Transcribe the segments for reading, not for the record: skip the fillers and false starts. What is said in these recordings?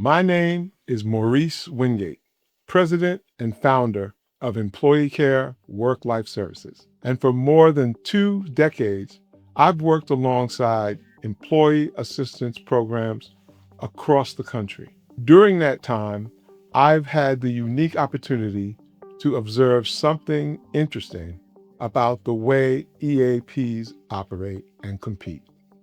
My name is Maurice Wingate, President and founder of Employee Care Work-Life Services. And for more than 2 decades, I've worked alongside employee assistance programs across the country. During that time, I've had the unique opportunity to observe something interesting about the way EAPs operate and compete.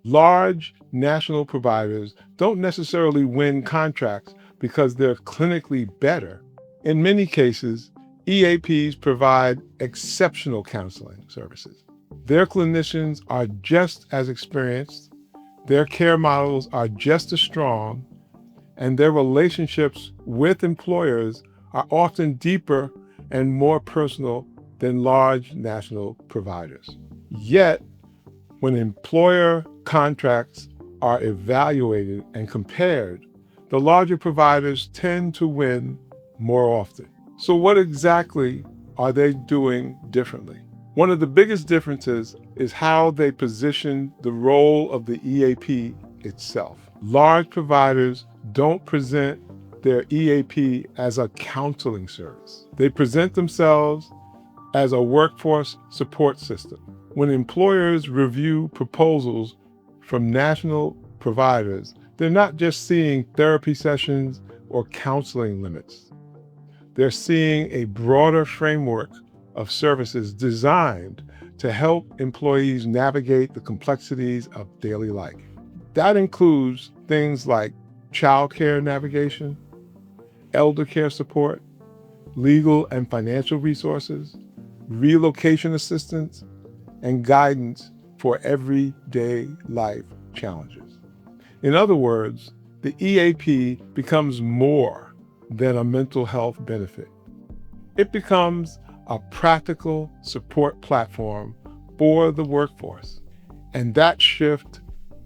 Large national providers don't necessarily win contracts because they're clinically better. In many cases, EAPs provide exceptional counseling services. Their clinicians are just as experienced, their care models are just as strong, and their relationships with employers are often deeper and more personal than large national providers. Yet, when employer contracts are evaluated and compared, the larger providers tend to win more often. So what exactly are they doing differently? One of the biggest differences is how they position the role of the EAP itself. Large providers don't present their EAP as a counseling service. They present themselves as a workforce support system. When employers review proposals from national providers, they're not just seeing therapy sessions or counseling limits. They're seeing a broader framework of services designed to help employees navigate the complexities of daily life. That includes things like childcare navigation, elder care support, legal and financial resources, relocation assistance, and guidance for everyday life challenges. In other words, the EAP becomes more than a mental health benefit. It becomes a practical support platform for the workforce. And that shift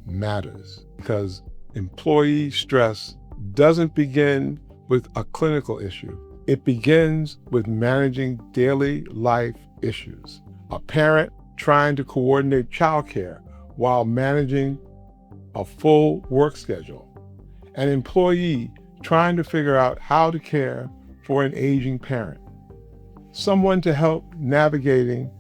matters because employee stress doesn't begin with a clinical issue. It begins with managing daily life issues. A parent trying to coordinate childcare while managing a full work schedule. An employee trying to figure out how to care for an aging parent. Someone to help navigating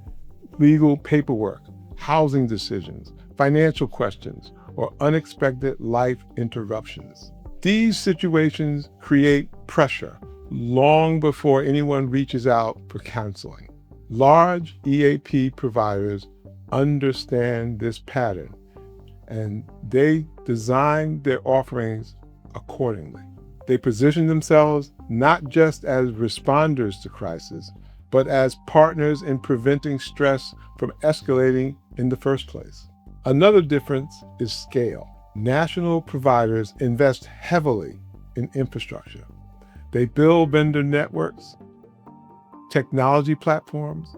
legal paperwork, housing decisions, financial questions, or unexpected life interruptions. These situations create pressure long before anyone reaches out for counseling. Large EAP providers understand this pattern, and they design their offerings accordingly. They position themselves not just as responders to crisis, but as partners in preventing stress from escalating in the first place. Another difference is scale. National providers invest heavily in infrastructure. They build vendor networks, technology platforms,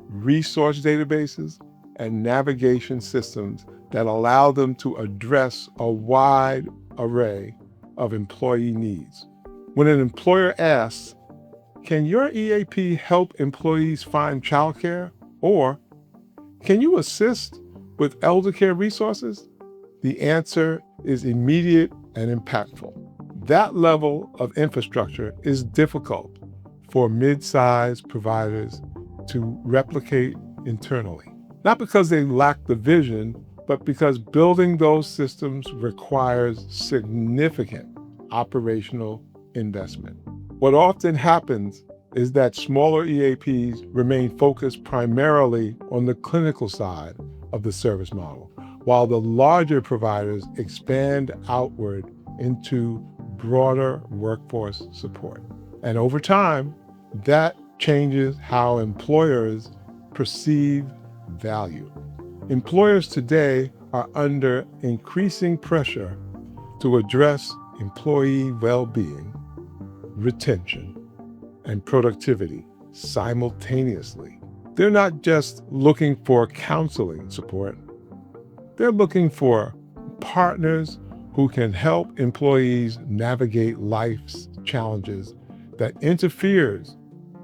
resource databases, and navigation systems that allow them to address a wide array of employee needs. When an employer asks, "Can your EAP help employees find childcare?" or "Can you assist with elder care resources?" the answer is immediate and impactful. That level of infrastructure is difficult for mid-sized providers to replicate internally. Not because they lack the vision, but because building those systems requires significant operational investment. What often happens is that smaller EAPs remain focused primarily on the clinical side of the service model, while the larger providers expand outward into broader workforce support. And over time, that changes how employers perceive value. Employers today are under increasing pressure to address employee well-being, retention, and productivity simultaneously. They're not just looking for counseling support. They're looking for partners who can help employees navigate life's challenges that interferes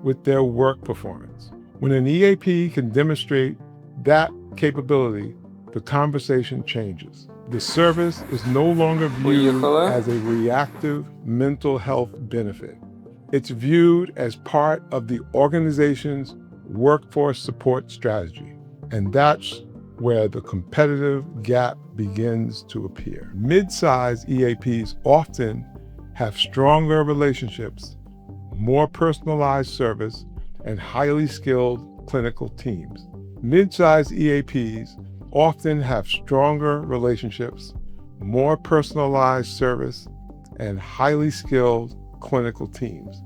with their work performance. When an EAP can demonstrate that capability, the conversation changes. The service is no longer viewed Поїхали. as a reactive mental health benefit. It's viewed as part of the organization's workforce support strategy. And that's where the competitive gap begins to appear. Mid-sized EAPs often have stronger relationships, more personalized service, and highly skilled clinical teams. Mid-sized EAPs often have stronger relationships, more personalized service, and highly skilled clinical teams.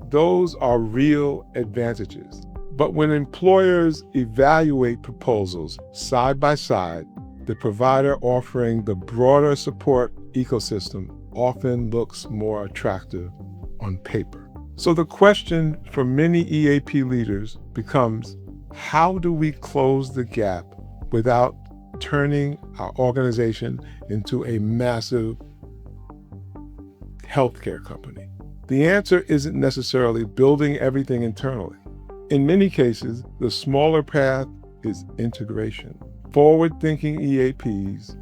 Those are real advantages. But when employers evaluate proposals side by side, the provider offering the broader support ecosystem often looks more attractive on paper. So the question for many EAP leaders becomes, how do we close the gap without turning our organization into a massive healthcare company? The answer isn't necessarily building everything internally. In many cases, the smaller path is integration. Forward-thinking EAPs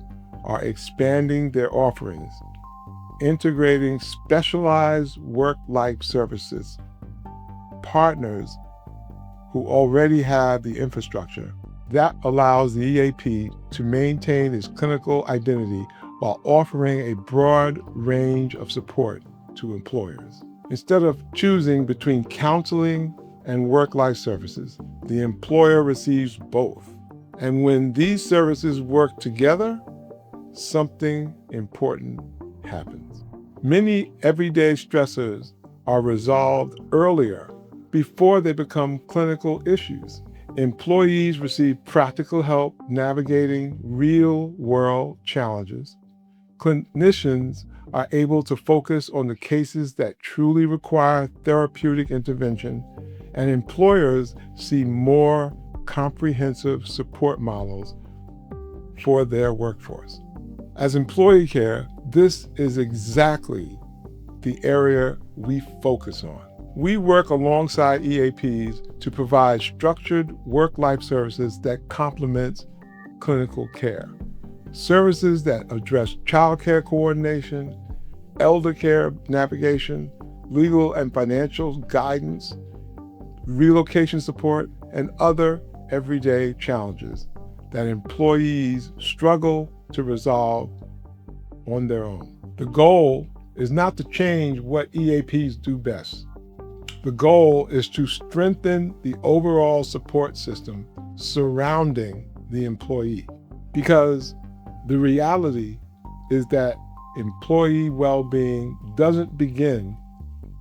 are expanding their offerings, integrating specialized work-life services, partners who already have the infrastructure. That allows the EAP to maintain its clinical identity while offering a broad range of support to employers. Instead of choosing between counseling and work-life services, the employer receives both. And when these services work together, something important happens. Many everyday stressors are resolved earlier before they become clinical issues. Employees receive practical help navigating real-world challenges. Clinicians are able to focus on the cases that truly require therapeutic intervention, and employers see more comprehensive support models for their workforce. As employee care, this is exactly the area we focus on. We work alongside EAPs to provide structured work-life services that complement clinical care. Services that address childcare coordination, elder care navigation, legal and financial guidance, relocation support, and other everyday challenges that employees struggle to resolve on their own. The goal is not to change what EAPs do best. The goal is to strengthen the overall support system surrounding the employee. Because the reality is that employee well-being doesn't begin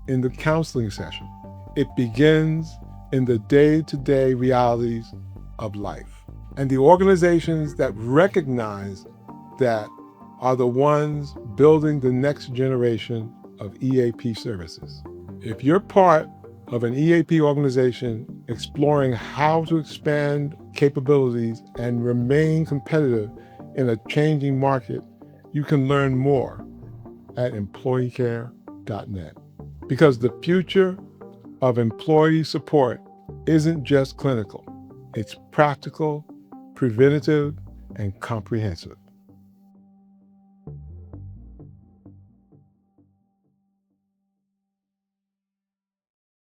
in the counseling session. It begins in the day-to-day realities of life. And the organizations that recognize that are the ones building the next generation of EAP services. If you're part of an EAP organization exploring how to expand capabilities and remain competitive in a changing market, you can learn more at employeecare.net. Because the future of employee support isn't just clinical, it's practical, preventative, and comprehensive.